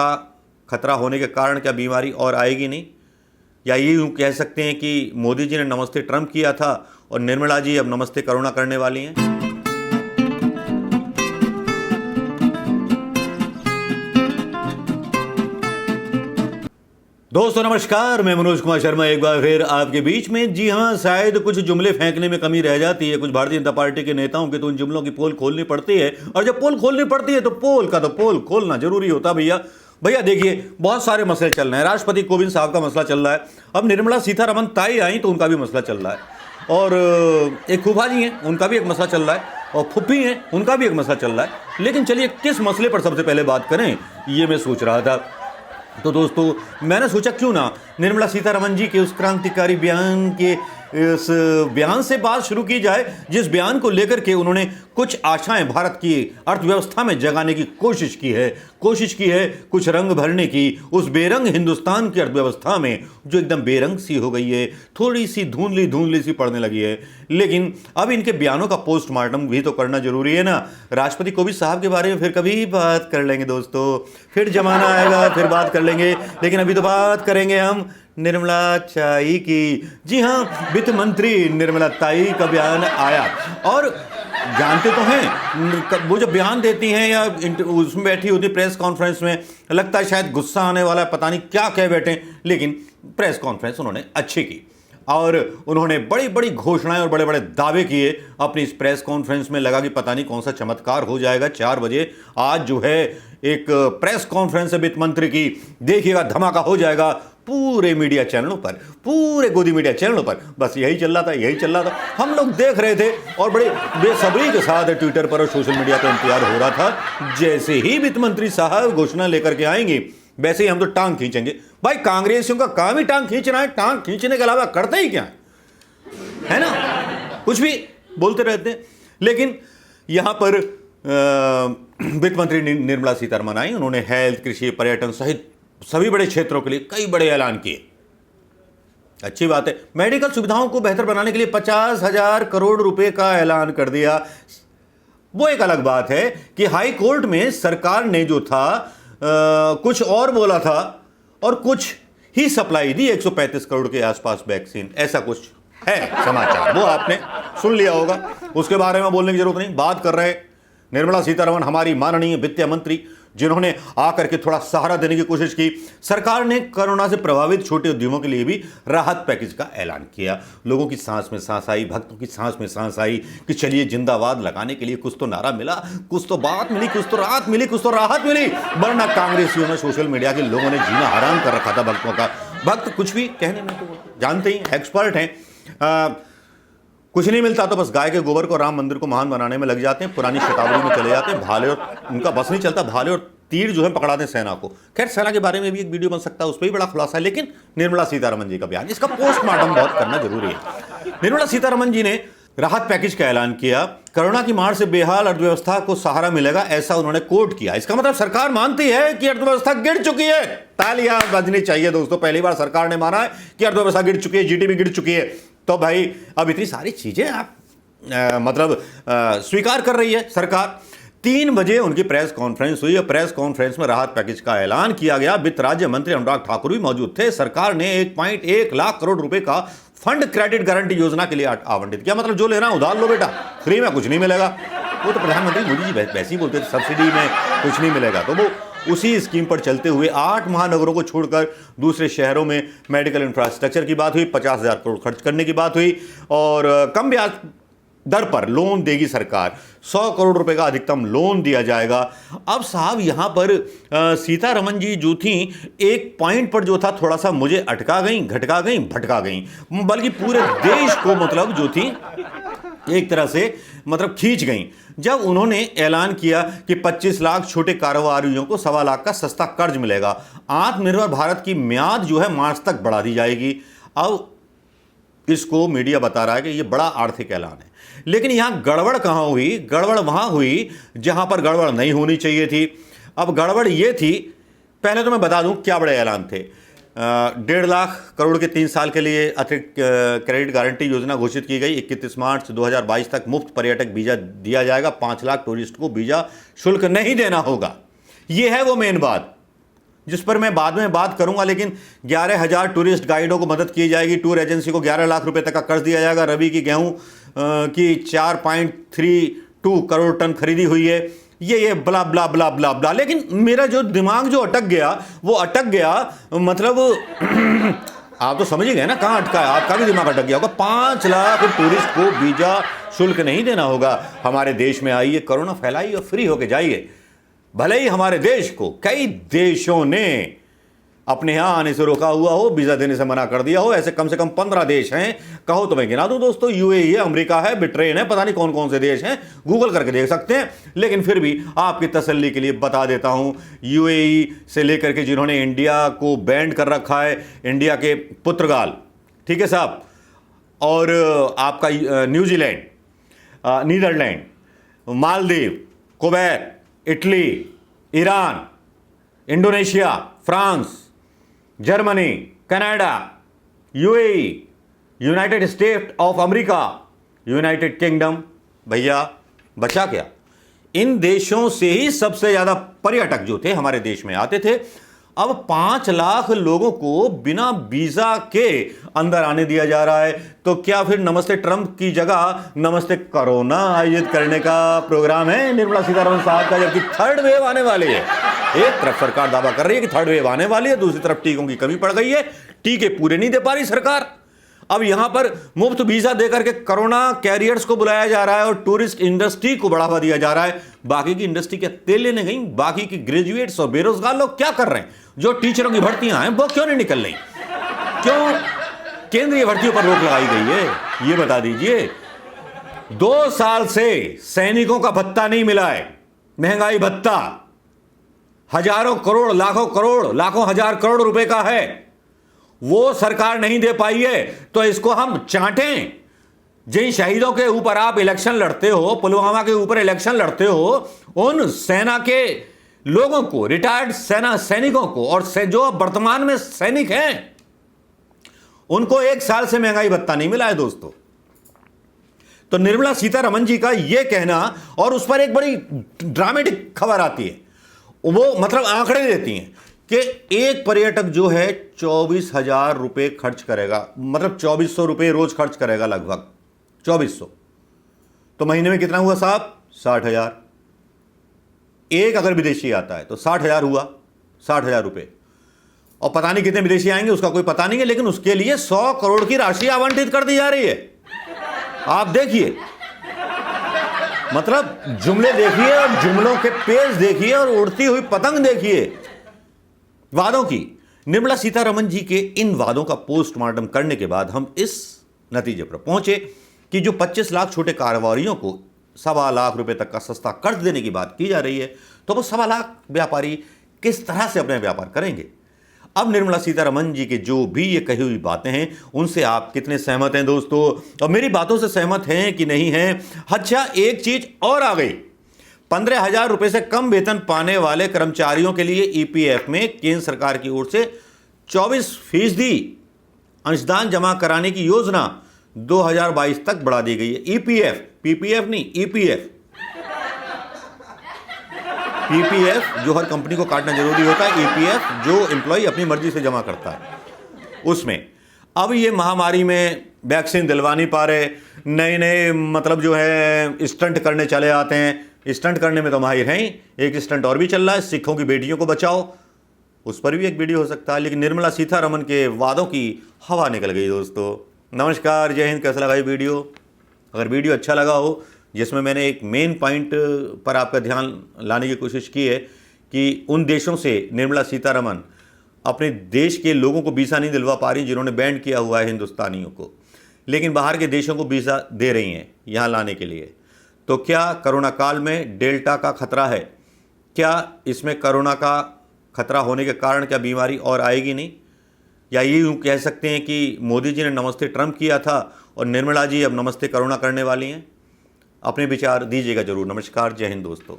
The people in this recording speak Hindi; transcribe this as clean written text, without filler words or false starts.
का खतरा होने के कारण क्या बीमारी और आएगी नहीं? या ये यूँ कह सकते हैं कि मोदी जी ने नमस्ते ट्रंप किया था और निर्मला जी अब नमस्ते करुणा करने वाली हैं? दोस्तों नमस्कार, मैं मनोज कुमार शर्मा एक बार फिर आपके बीच में। जी हाँ, शायद कुछ जुमले फेंकने में कमी रह जाती है कुछ भारतीय जनता पार्टी के नेताओं के, तो उन जुमलों की पोल खोलनी पड़ती है। और जब पोल खोलनी पड़ती है तो पोल खोलना जरूरी होता भैया देखिए, बहुत सारे मसले चल रहे हैं। राष्ट्रपति कोविंद साहब का मसला चल रहा है, अब निर्मला सीतारमण ताई आई तो उनका भी मसला चल रहा है, और एक फूफा जी हैं उनका भी एक मसला चल रहा है, और फुप्पी हैं उनका भी एक मसला चल रहा है। लेकिन चलिए किस मसले पर सबसे पहले बात करें, ये मैं सोच रहा था। तो दोस्तों मैंने सोचा क्यों ना निर्मला सीतारमण जी के उस क्रांतिकारी बयान के इस बयान से बात शुरू की जाए, जिस बयान को लेकर के उन्होंने कुछ आशाएं भारत की अर्थव्यवस्था में जगाने की कोशिश की है कुछ रंग भरने की उस बेरंग हिंदुस्तान की अर्थव्यवस्था में जो एकदम बेरंग सी हो गई है, थोड़ी सी धुंधली सी पड़ने लगी है। लेकिन अब इनके बयानों का पोस्टमार्टम भी तो करना जरूरी है ना। राष्ट्रपति कोविंद साहब के बारे में फिर कभी बात कर लेंगे दोस्तों, फिर जमाना आएगा फिर बात कर लेंगे। लेकिन अभी तो बात करेंगे हम निर्मला ताई की। जी हाँ, वित्त मंत्री निर्मला ताई का बयान आया, और जानते तो हैं वो जो बयान देती हैं या उसमें बैठी होती प्रेस कॉन्फ्रेंस में, लगता है शायद गुस्सा आने वाला है, पता नहीं क्या कह बैठे। लेकिन प्रेस कॉन्फ्रेंस उन्होंने अच्छी की और उन्होंने बड़ी बड़ी घोषणाएं और बड़े बड़े दावे किए अपनी इस प्रेस कॉन्फ्रेंस में। लगा कि पता नहीं कौन सा चमत्कार हो जाएगा। 4 बजे आज जो है एक प्रेस कॉन्फ्रेंस है वित्त मंत्री की, देखिएगा धमाका हो जाएगा पूरे मीडिया चैनलों पर, पूरे गोदी मीडिया चैनलों पर। बस यही चल रहा था, हम लोग देख रहे थे और बड़े बेसब्री के साथ ट्विटर पर और सोशल मीडिया पर इंतजार हो रहा था। जैसे ही वित्त मंत्री साहब घोषणा लेकर के आएंगे वैसे ही हम तो टांग खींचेंगे। भाई कांग्रेसियों का काम ही टांग खींचना है, टांग खींचने के अलावा करते ही क्या है ना, कुछ भी बोलते रहते हैं। लेकिन यहां पर वित्त मंत्री निर्मला सीतारमण आई, उन्होंने हेल्थ, कृषि, पर्यटन सहित सभी बड़े क्षेत्रों के लिए कई बड़े ऐलान किए। अच्छी बात है। मेडिकल सुविधाओं को बेहतर बनाने के लिए 50,000 करोड़ रुपए का ऐलान कर दिया। वो एक अलग बात है कि हाई कोर्ट में सरकार ने जो था कुछ और बोला था और कुछ ही सप्लाई दी, 135 करोड़ के आसपास वैक्सीन, ऐसा कुछ है समाचार, वो आपने सुन लिया होगा। उसके बारे में बोलने की जरूरत नहीं। बात कर रहे निर्मला सीतारमण, हमारी माननीय वित्त मंत्री, जिन्होंने आकर के थोड़ा सहारा देने की कोशिश की। सरकार ने कोरोना से प्रभावित छोटे उद्यमों के लिए भी राहत पैकेज का ऐलान किया। लोगों की सांस में सांस आई, भक्तों की सांस में सांस आई कि चलिए जिंदाबाद लगाने के लिए कुछ तो नारा मिला, कुछ तो बात मिली, कुछ तो राहत मिली, कुछ तो राहत मिली। वरना कांग्रेसियों में, सोशल मीडिया के लोगों ने जीना हराम कर रखा था भक्तों का। भक्त कुछ भी कहने में तो जानते ही, एक्सपर्ट हैं। कुछ नहीं मिलता तो बस गाय के गोबर को राम मंदिर को महान बनाने में लग जाते हैं, पुरानी शताब्दी में चले जाते हैं। भाले और उनका बस नहीं चलता, भाले और तीर जो है पकड़ाते हैं सेना को। खैर सेना के बारे में भी एक वीडियो बन सकता है, उस पर भी बड़ा खुलासा है। लेकिन निर्मला सीतारमण जी का बयान, इसका पोस्टमार्टम बहुत करना जरूरी है। निर्मला सीतारमण जी ने राहत पैकेज का ऐलान किया। कोरोना की मार से बेहाल अर्थव्यवस्था को सहारा मिलेगा, ऐसा उन्होंने कोट किया। इसका मतलब सरकार मानती है कि अर्थव्यवस्था गिर चुकी है। तालियां बजनी चाहिए दोस्तों, पहली बार सरकार ने माना है कि अर्थव्यवस्था गिर चुकी है, जीडीपी गिर चुकी है। तो भाई अब इतनी सारी चीजें आप स्वीकार कर रही है सरकार। 3 बजे उनकी प्रेस कॉन्फ्रेंस हुई और प्रेस कॉन्फ्रेंस में राहत पैकेज का ऐलान किया गया। वित्त राज्य मंत्री अनुराग ठाकुर भी मौजूद थे। सरकार ने 1.1 लाख करोड़ रुपए का फंड क्रेडिट गारंटी योजना के लिए आवंटित किया। मतलब जो लेना उधार लो बेटा, फ्री में कुछ नहीं मिलेगा। वो तो प्रधानमंत्री मोदी जी वैसे ही बोलते थे सब्सिडी में कुछ नहीं मिलेगा। तो वो उसी स्कीम पर चलते हुए 8 महानगरों को छोड़कर दूसरे शहरों में मेडिकल इंफ्रास्ट्रक्चर की बात हुई, 50,000 करोड़ खर्च करने की बात हुई, और कम ब्याज दर पर लोन देगी सरकार। 100 करोड़ रुपए का अधिकतम लोन दिया जाएगा। अब साहब यहां पर सीतारमण जी जो थी, एक पॉइंट पर जो था थोड़ा सा मुझे अटका गई, घटका गई, भटका गई, बल्कि पूरे देश को मतलब जो थी एक तरह से मतलब खींच गई, जब उन्होंने ऐलान किया कि 25 लाख छोटे कारोबारियों को 1.25 लाख का सस्ता कर्ज मिलेगा। आत्मनिर्भर भारत की म्याद जो है मार्च तक बढ़ा दी जाएगी। अब इसको मीडिया बता रहा है कि यह बड़ा आर्थिक ऐलान है। लेकिन यहां गड़बड़ कहां हुई? गड़बड़ वहां हुई जहां पर गड़बड़ नहीं होनी चाहिए थी। अब गड़बड़ यह थी, पहले तो मैं बता दूं क्या बड़े ऐलान थे। 1.5 लाख करोड़ के 3 साल के लिए अतिरिक्त क्रेडिट गारंटी योजना घोषित की गई। 31 मार्च 2022 तक मुफ्त पर्यटक वीजा दिया जाएगा। 5 लाख टूरिस्ट को वीजा शुल्क नहीं देना होगा। यह है वो मेन बात। जिस पर मैं बाद में बात करूंगा। लेकिन 11,000 टूरिस्ट गाइडों को मदद की जाएगी। टूर एजेंसी को 11 लाख रुपए तक का कर्ज दिया जाएगा। रबी की गेहूं की 4.32 करोड़ टन खरीदी हुई है। ये ब्ला ब्ला ब्ला ब्ला ब्ला। लेकिन मेरा जो दिमाग जो अटक गया वो अटक गया, मतलब आप तो समझ ही गए ना कहाँ अटका है। आपका भी दिमाग अटक गया होगा। 5 लाख टूरिस्ट को वीजा शुल्क नहीं देना होगा। हमारे देश में आइए, कोरोना फैलाइए और फ्री होके जाइए। भले ही हमारे देश को कई देशों ने अपने यहां आने से रोका हुआ हो, वीजा देने से मना कर दिया हो, ऐसे कम से कम 15 देश हैं। कहो तो मैं गिना दूं दोस्तों, यूएई है, अमेरिका है, ब्रिटेन है, पता नहीं कौन कौन से देश हैं, गूगल करके देख सकते हैं। लेकिन फिर भी आपकी तसल्ली के लिए बता देता हूं, यूएई से लेकर के जिन्होंने इंडिया को बैंड कर रखा है, इंडिया के पुर्तगाल, ठीक है साहब, और आपका New Zealand, Netherlands, Maldives, Kuwait, Italy, Iran, Indonesia, France, Germany, Canada, UAE, United State of America, United Kingdom, भैया बचा क्या? इन देशों से ही सबसे ज्यादा पर्यटक जो थे हमारे देश में आते थे। अब 5 लाख लोगों को बिना वीजा के अंदर आने दिया जा रहा है। तो क्या फिर नमस्ते ट्रंप की जगह नमस्ते कोरोना आयोजित करने का प्रोग्राम है निर्मला सीतारमण साहब का, जबकि थर्ड वेव आने वाली है? एक तरफ सरकार दावा कर रही है कि थर्ड वेव आने वाली है, दूसरी तरफ टीकों की कमी पड़ गई है, टीके पूरे नहीं दे पा रही सरकार। अब यहां पर मुफ्त वीजा देकर के कोरोना कैरियर्स को बुलाया जा रहा है और टूरिस्ट इंडस्ट्री को बढ़ावा दिया जा रहा है। बाकी की इंडस्ट्री क्या तेल लेने गई? बाकी की ग्रेजुएट्स और बेरोजगार लोग क्या कर रहे हैं? जो टीचरों की भर्तियां हैं वो क्यों नहीं निकल रही? क्यों केंद्रीय भर्तियों पर रोक लगाई गई है? ये बता दीजिए। 2 साल से सैनिकों का भत्ता नहीं मिला है, महंगाई भत्ता हजारों करोड़, लाखों करोड़, लाखों हजार करोड़ रुपए का है, वो सरकार नहीं दे पाई है। तो इसको हम चाटें? जिन शहीदों के ऊपर आप इलेक्शन लड़ते हो, पुलवामा के ऊपर इलेक्शन लड़ते हो, उन सेना के लोगों को, रिटायर्ड सेना सैनिकों को, और जो वर्तमान में सैनिक हैं, उनको 1 साल से महंगाई भत्ता नहीं मिला है दोस्तों। तो निर्मला सीतारमण जी का यह कहना, और उस पर एक बड़ी ड्रामेटिक खबर आती है, वो मतलब आंकड़े देती हैं कि एक पर्यटक जो है 24,000 रुपए खर्च करेगा, मतलब 2,400 रुपए रोज खर्च करेगा, लगभग 2,400। तो महीने में कितना हुआ साहब? 60,000। एक अगर विदेशी आता है तो 60,000 हुआ, 60,000 रुपए। और पता नहीं कितने विदेशी आएंगे उसका कोई पता नहीं है, लेकिन उसके लिए 100 करोड़ की राशि आवंटित कर दी जा रही है। आप देखिए, मतलब जुमले देखिए और जुमलों के पेज देखिए और उड़ती हुई पतंग देखिए वादों की। निर्मला सीतारमण जी के इन वादों का पोस्टमार्टम करने के बाद हम इस नतीजे पर पहुंचे कि जो 25 लाख छोटे कारोबारियों को 1.25 लाख रुपए तक का सस्ता कर्ज देने की बात की जा रही है, तो वो 1.25 लाख व्यापारी किस तरह से अपने व्यापार करेंगे? अब निर्मला सीतारमण जी के जो भी ये कही हुई बातें हैं, उनसे आप कितने सहमत हैं दोस्तों? और मेरी बातों से सहमत हैं कि नहीं हैं? अच्छा, एक चीज और आ गई। 15,000 रुपए से कम वेतन पाने वाले कर्मचारियों के लिए ईपीएफ में केंद्र सरकार की ओर से 24% अंशदान जमा कराने की योजना 2022 तक बढ़ा दी गई है। ईपीएफ, पीपीएफ नहीं, ईपीएफ। पीपीएफ जो हर कंपनी को काटना जरूरी होता है, ईपीएफ जो एम्प्लॉय अपनी मर्जी से जमा करता है उसमें। अब ये महामारी में वैक्सीन दिलवा नहीं पा रहे, नए नए मतलब जो है स्टंट करने चले आते हैं। स्टंट करने में तो माहिर हैं ही। एक स्टंट और भी चल रहा है, सिखों की बेटियों को बचाओ, उस पर भी एक वीडियो हो सकता है। लेकिन निर्मला सीतारमण के वादों की हवा निकल गई दोस्तों। नमस्कार, जय हिंद। कैसा लगा ये वीडियो? अगर वीडियो अच्छा लगा हो, जिसमें मैंने एक मेन पॉइंट पर आपका ध्यान लाने की कोशिश की है कि उन देशों से निर्मला सीतारमण अपने देश के लोगों को वीज़ा नहीं दिलवा पा रही जिन्होंने बैन किया हुआ है हिंदुस्तानियों को, लेकिन बाहर के देशों को वीज़ा दे रही हैं यहाँ लाने के लिए। तो क्या कोरोना काल में डेल्टा का खतरा है? क्या इसमें कोरोना का खतरा होने के कारण क्या बीमारी और आएगी नहीं? या ये यूँ कह सकते हैं कि मोदी जी ने नमस्ते ट्रंप किया था और निर्मला जी अब नमस्ते कोरोना करने वाली हैं? अपने विचार दीजिएगा जरूर। नमस्कार, जय हिंद दोस्तों।